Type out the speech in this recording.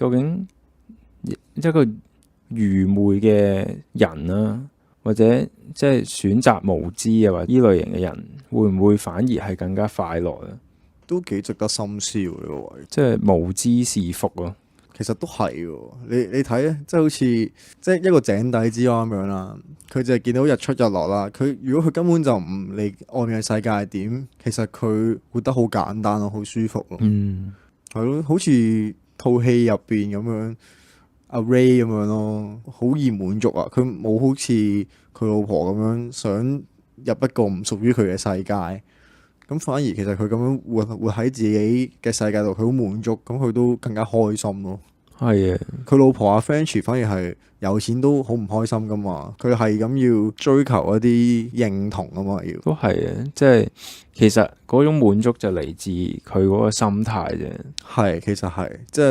究竟一個愚昧嘅人啦，或者即係選擇無知啊，或者呢類型嘅人，會唔會反而係更加快樂咧？都幾值得深思喎呢個位。即係無知是福咯。其實都係喎，你睇咧，即係好似即係一個井底之蛙咁樣啦。佢就係見到日出日落啦。佢如果佢根本就唔理外面嘅世界係點，其實佢活得好簡單咯，好舒服咯。嗯，係咯，好似套戲入邊咁樣，阿 Ray 咁樣咯，好易滿足啊！佢冇好似佢老婆咁樣想入一個唔屬於佢嘅世界，咁反而其實佢咁樣活喺自己嘅世界度，佢好滿足，咁佢都更加開心咯。係啊，佢老婆阿 French 反而係有錢都好唔開心噶嘛，佢係咁要追求一啲認同啊嘛，要都係啊，即係其實嗰種滿足就嚟自佢嗰個心態啫。係其實係即係。